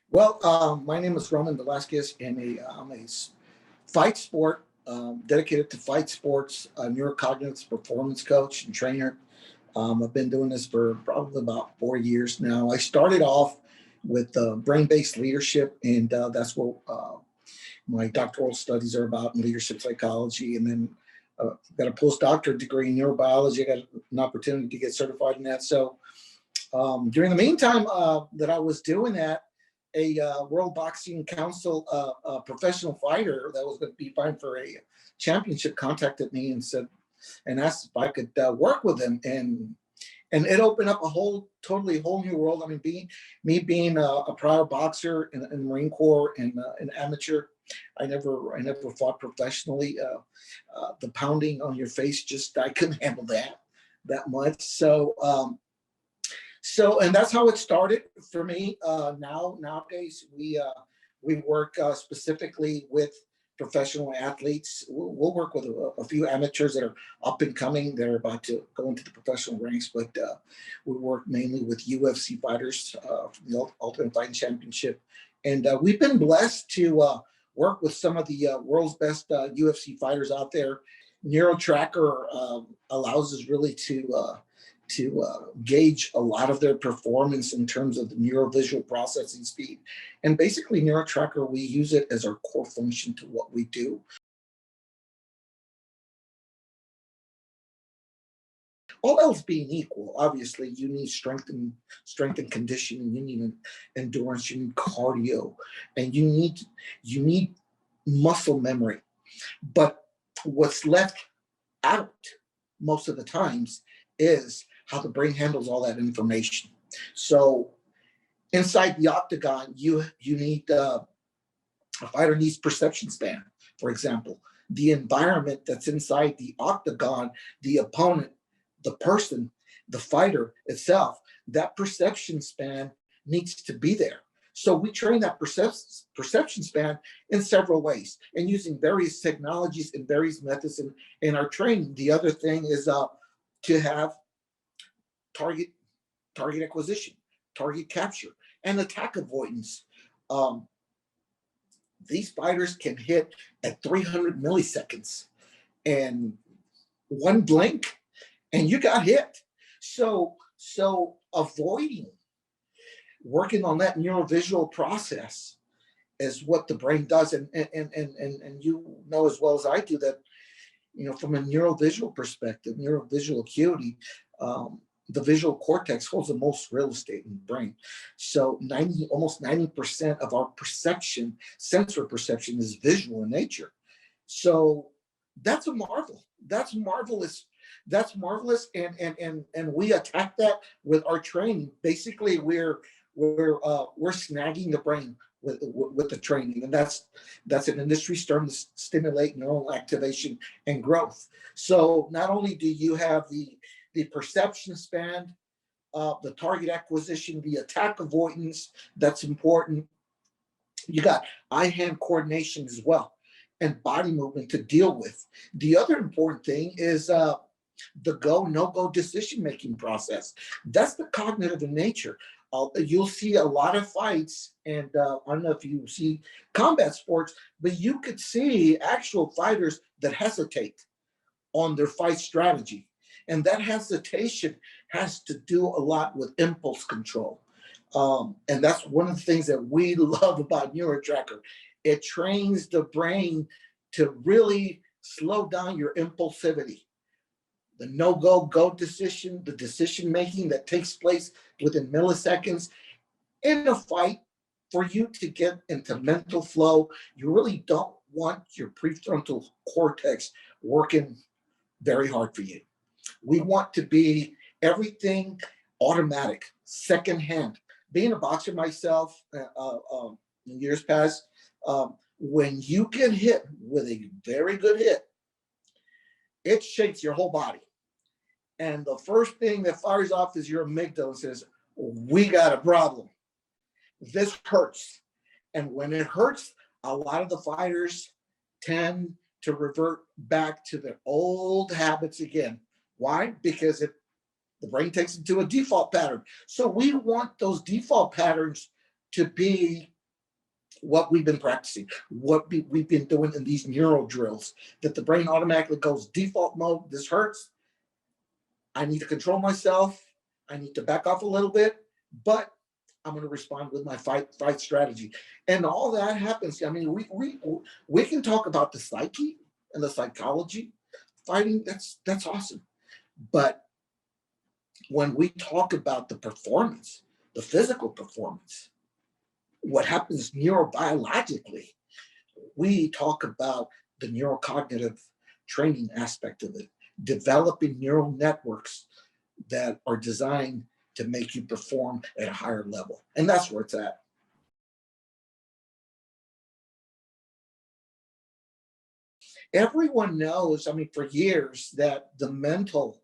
Well, my name is Roman Velasquez, and I'm a fight sport dedicated to fight sports, neurocognitive performance coach and trainer. I've been doing this for probably about 4 years now. I started off with brain-based leadership, and that's what my doctoral studies are about in leadership psychology. And then got a postdoctorate degree in neurobiology. I got an opportunity to get certified in that. So during the meantime that I was doing that, a World Boxing Council professional fighter that was going to be fighting for a championship contacted me and said, and asked if I could work with him, and it opened up a whole new world. I mean, me being a prior boxer in the Marine Corps and an amateur, I never fought professionally. The pounding on your face, I couldn't handle that much. And that's how it started for me. Nowadays, we work specifically with professional athletes. We'll work with a few amateurs that are up and coming. They're about to go into the professional ranks, but we work mainly with UFC fighters from the Ultimate Fighting Championship. And we've been blessed to work with some of the world's best UFC fighters out there. NeuroTracker allows us really to gauge a lot of their performance in terms of the neurovisual processing speed. And basically, NeuroTracker, we use it as our core function to what we do. All else being equal, obviously, you need strength and conditioning, you need endurance, you need cardio, and you need muscle memory. But what's left out most of the times is how the brain handles all that information. So inside the octagon, you need a fighter needs perception span. For example, the environment that's inside the octagon, the opponent, the person, the fighter itself, that perception span needs to be there. So we train that perception span in several ways, and using various technologies and various methods in our training. The other thing is to have target acquisition, target capture, and attack avoidance. These fighters can hit at 300 milliseconds, and one blink, and you got hit. So avoiding, working on that neurovisual process is what the brain does. And you know as well as I do that, from a neurovisual perspective, neurovisual acuity, the visual cortex holds the most real estate in the brain. So almost 90% of our sensory perception is visual in nature. So that's a marvel. That's marvelous. That's marvelous. And we attack that with our training. Basically, we're snagging the brain with the training, and that's an industry term to stimulate neural activation and growth. So not only do you have the perception span, the target acquisition, the attack avoidance, that's important. You got eye-hand coordination as well, and body movement to deal with. The other important thing is the go, no-go decision-making process. That's the cognitive in nature. You'll see a lot of fights, and I don't know if you see combat sports, but you could see actual fighters that hesitate on their fight strategy. And that hesitation has to do a lot with impulse control. And that's one of the things that we love about NeuroTracker. It trains the brain to really slow down your impulsivity. The no-go, go decision, the decision-making that takes place within milliseconds in a fight. For you to get into mental flow, you really don't want your prefrontal cortex working very hard for you. We want to be everything automatic, secondhand. Being a boxer myself in years past, when you get hit with a very good hit, it shakes your whole body. And the first thing that fires off is your amygdala and says, we got a problem. This hurts. And when it hurts, a lot of the fighters tend to revert back to their old habits again. Why? Because the brain takes it to a default pattern. So we want those default patterns to be what we've been practicing, we've been doing in these neural drills, that the brain automatically goes default mode. This hurts. I need to control myself. I need to back off a little bit, but I'm going to respond with my fight strategy. And all that happens. I mean, we can talk about the psyche and the psychology fighting. That's awesome. But when we talk about the performance, the physical performance, what happens neurobiologically, we talk about the neurocognitive training aspect of it, developing neural networks that are designed to make you perform at a higher level. And that's where it's at. Everyone knows, I mean, for years, that the mental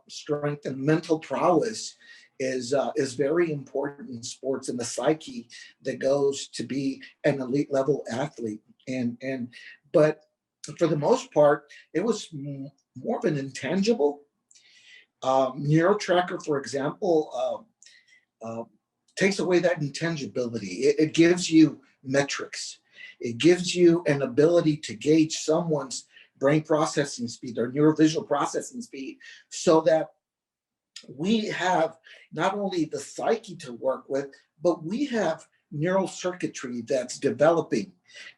strength and mental prowess is very important in sports, and the psyche that goes to be an elite level athlete. But for the most part, it was more of an intangible. NeuroTracker, for example, takes away that intangibility. It gives you metrics. It gives you an ability to gauge someone's brain processing speed or neurovisual processing speed, so that we have not only the psyche to work with, but we have neural circuitry that's developing,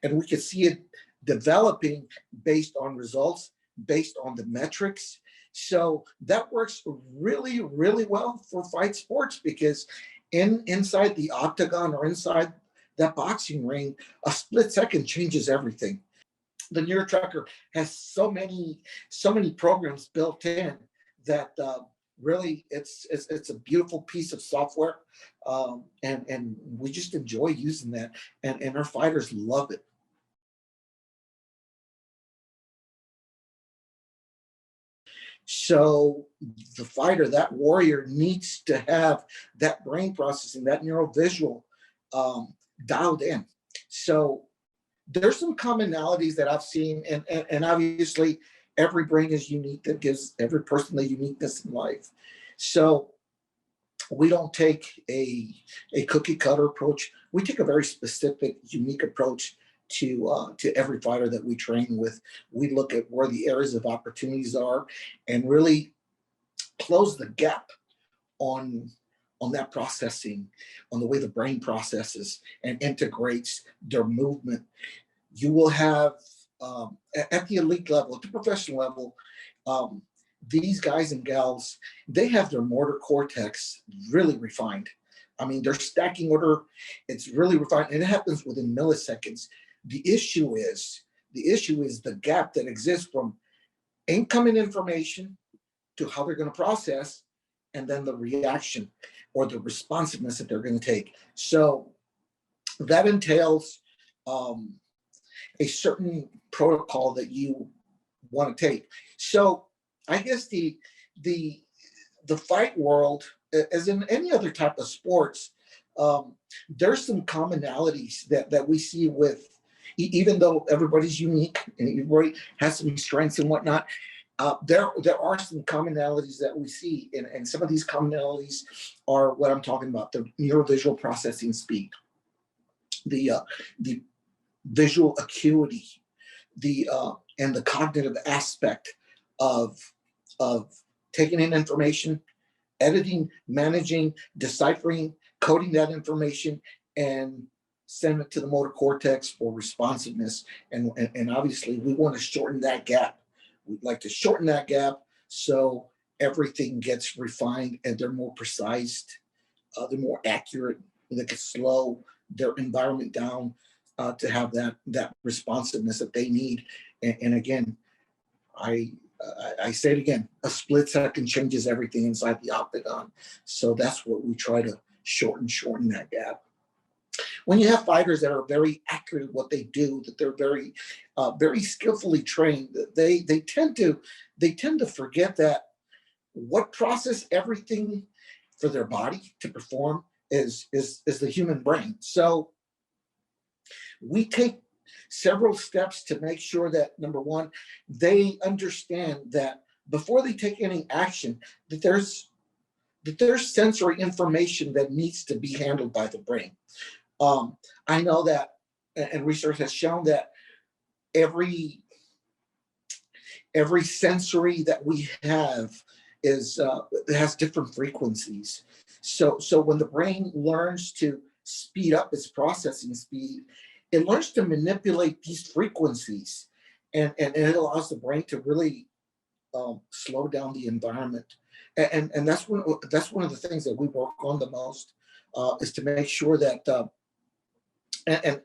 and we can see it developing based on results, based on the metrics. So that works really, really well for fight sports, because inside the octagon or inside that boxing ring, a split second changes everything. The NeuroTracker has so many programs built in that really it's a beautiful piece of software, and we just enjoy using that, and our fighters love it. So the fighter, that warrior, needs to have that brain processing, that neurovisual dialed in. So there's some commonalities that I've seen, and obviously every brain is unique. That gives every person the uniqueness in life. So we don't take a cookie cutter approach. We take a very specific, unique approach to every fighter that we train with. We look at where the areas of opportunities are, and really close the gap on that processing, on the way the brain processes and integrates their movement. You will have at the elite level, at the professional level, these guys and gals, they have their motor cortex really refined. I mean, their stacking order, it's really refined, and it happens within milliseconds. The issue is the gap that exists from incoming information to how they're going to process, and then the reaction or the responsiveness that they're going to take. So that entails a certain protocol that you want to take. So I guess the fight world, as in any other type of sports, there's some commonalities that we see with, even though everybody's unique and everybody has some strengths and whatnot, there are some commonalities that we see, and some of these commonalities are what I'm talking about: the neurovisual processing speed, the visual acuity, the and the cognitive aspect of taking in information, editing, managing, deciphering, coding that information, and send it to the motor cortex for responsiveness. And obviously, we want to shorten that gap. We'd like to shorten that gap so everything gets refined and they're more precise, they're more accurate, they can slow their environment down to have that responsiveness that they need. And again, I say it again, a split second changes everything inside the octagon. So that's what we try to shorten that gap. When you have fighters that are very accurate at what they do, that they're very very skillfully trained, they tend to forget that what process everything for their body to perform is the human brain. So we take several steps to make sure that, number one, they understand that before they take any action, that there's sensory information that needs to be handled by the brain. I know that, and research has shown that every sensory that we have is has different frequencies. So when the brain learns to speed up its processing speed, it learns to manipulate these frequencies, and it allows the brain to really slow down the environment. And that's one of the things that we work on the most, is to make sure that and, and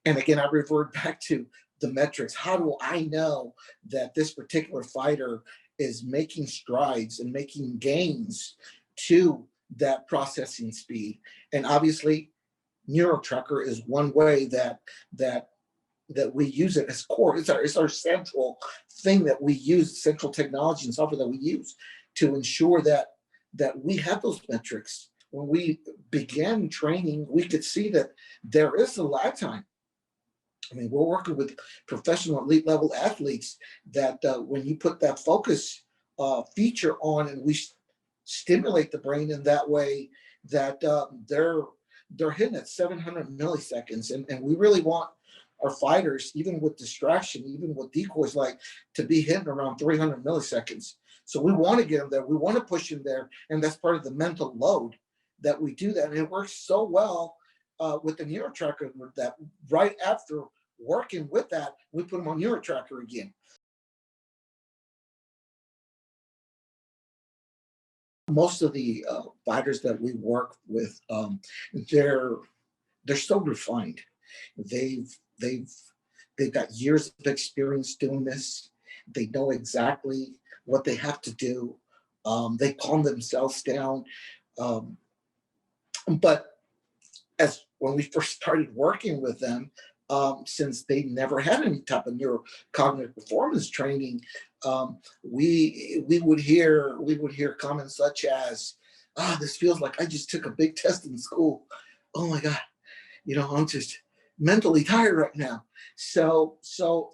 and again, I revert back to the metrics. How do I know that this particular fighter is making strides and making gains to that processing speed? And obviously, NeuroTracker is one way that that we use it as core. It's our central thing that we use, central technology and software that we use to ensure that we have those metrics. When we began training, we could see that there is a lag time. I mean, we're working with professional elite level athletes that when you put that focus feature on, and we stimulate the brain in that way, that they're hitting at 700 milliseconds, and we really want our fighters, even with distraction, even with decoys, like to be hitting around 300 milliseconds. So we want to get them there. We want to push them there, and that's part of the mental load that we do that, and it works so well with the NeuroTracker that right after working with that, we put them on NeuroTracker again. Most of the fighters that we work with, they're so refined. They've they've they've got years of experience doing this. They know exactly what they have to do. They calm themselves down. Um, but as when we first started working with them, since they never had any type of neurocognitive performance training, we would hear comments such as, "Ah, this feels like I just took a big test in school. Oh my God, I'm just mentally tired right now." So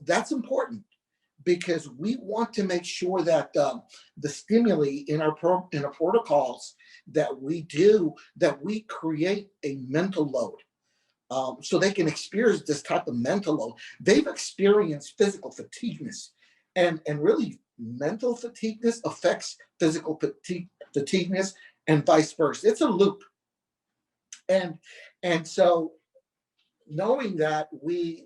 that's important, because we want to make sure that the stimuli in our protocols that we do, that we create a mental load, so they can experience this type of mental load. They've experienced physical fatigueness, and really mental fatigueness affects physical fatigueness, and vice versa. It's a loop, and so knowing that, we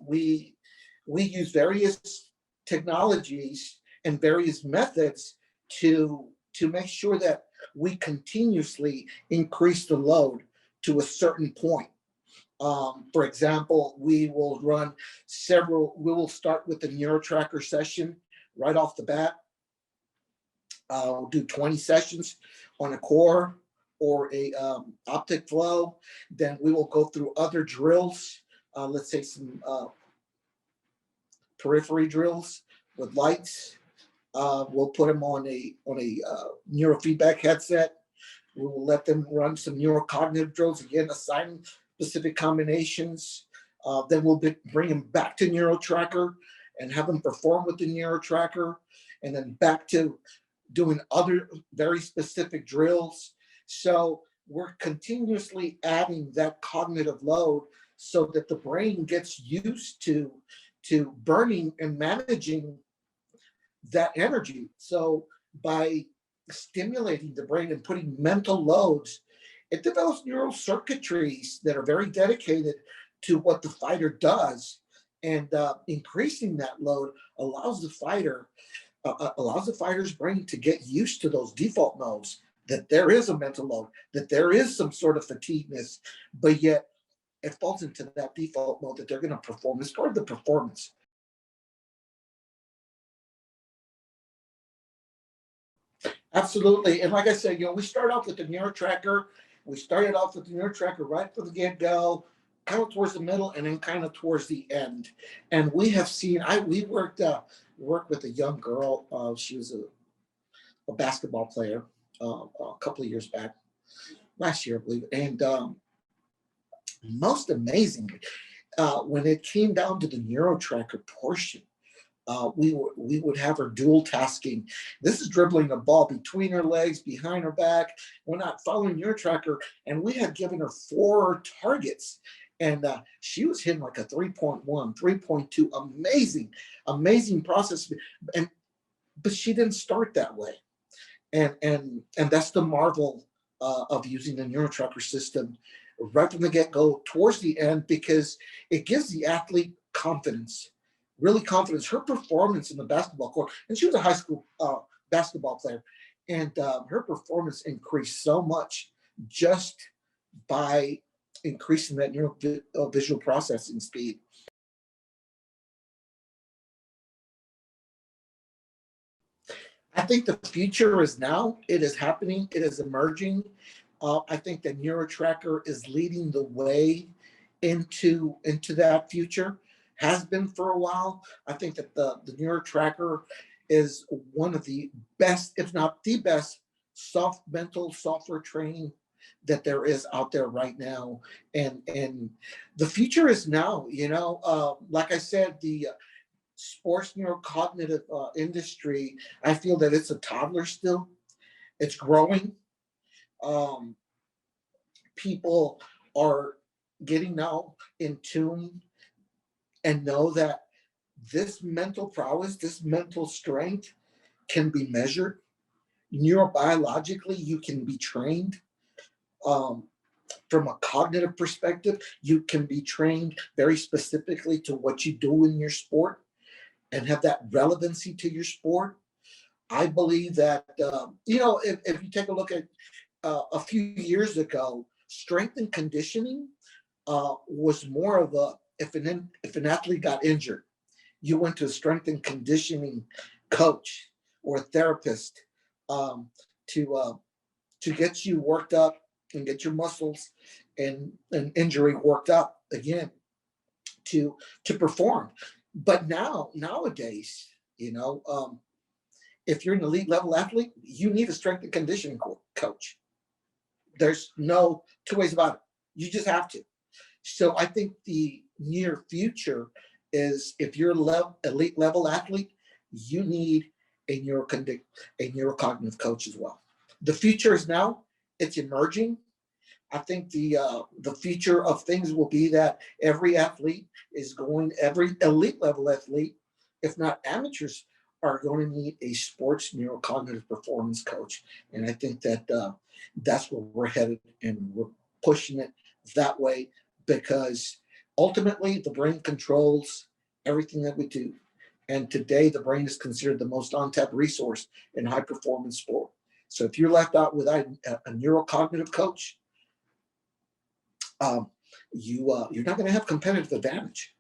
use various technologies and various methods to make sure that we continuously increase the load to a certain point. For example, we will run several. We will start with the NeuroTracker session right off the bat. We'll do 20 sessions on a core or a optic flow. Then we will go through other drills. Let's say some periphery drills with lights. We'll put them on a neurofeedback headset. We will let them run some neurocognitive drills, again, assigning specific combinations. Then we'll bring them back to NeuroTracker and have them perform with the NeuroTracker, and then back to doing other very specific drills. So we're continuously adding that cognitive load so that the brain gets used to burning and managing that energy. So by stimulating the brain and putting mental loads, it develops neural circuitries that are very dedicated to what the fighter does. And increasing that load allows the fighter's brain to get used to those default modes, that there is a mental load, that there is some sort of fatigueness, but yet it falls into that default mode that they're going to perform. It's part of the performance. Absolutely. And like I said, we start off with the NeuroTracker. We started off with the NeuroTracker right from the get-go, kind of towards the middle, and then kind of towards the end. And we have seen, we worked with a young girl. She was a basketball player a couple of years back, last year, I believe. And most amazingly, when it came down to the NeuroTracker portion, we would have her dual tasking. This is dribbling a ball between her legs, behind her back. We're not following NeuroTracker, and we had given her 4 targets, And she was hitting like a 3.1, 3.2, amazing process. But she didn't start that way. And that's the marvel of using the NeuroTracker system right from the get-go towards the end, because it gives the athlete confidence, really confidence. Her performance in the basketball court, and she was a high school basketball player, and her performance increased so much just by increasing that visual processing speed. I think the future is now. It is happening. It is emerging. I think that NeuroTracker is leading the way into that future. Has been for a while. I think that the NeuroTracker is one of the best, if not the best, mental software training that there is out there right now. And the future is now. Like I said, the sports neurocognitive industry, I feel that it's a toddler still. It's growing. Um, People are getting now in tune and know that this mental prowess, this mental strength can be measured. Neurobiologically, you can be trained. Um, from a cognitive perspective, you can be trained very specifically to what you do in your sport and have that relevancy to your sport. I believe that, if you take a look at a few years ago, strength and conditioning was more of a, if an athlete got injured, you went to a strength and conditioning coach or a therapist um, to to get you worked up and get your muscles and injury worked up again to perform. But nowadays, if you're an elite level athlete, you need a strength and conditioning coach. There's no two ways about it. You just have to. So I think the near future is, if you're elite level athlete, you need a neurocognitive coach as well. The future is now. It's emerging. I think the future of things will be that every elite level athlete, if not amateurs, are going to need a sports neurocognitive performance coach. And I think that that's where we're headed, and we're pushing it that way, because ultimately the brain controls everything that we do. And today the brain is considered the most untapped resource in high performance sport. So if you're left out without a neurocognitive coach, you're not going to have competitive advantage.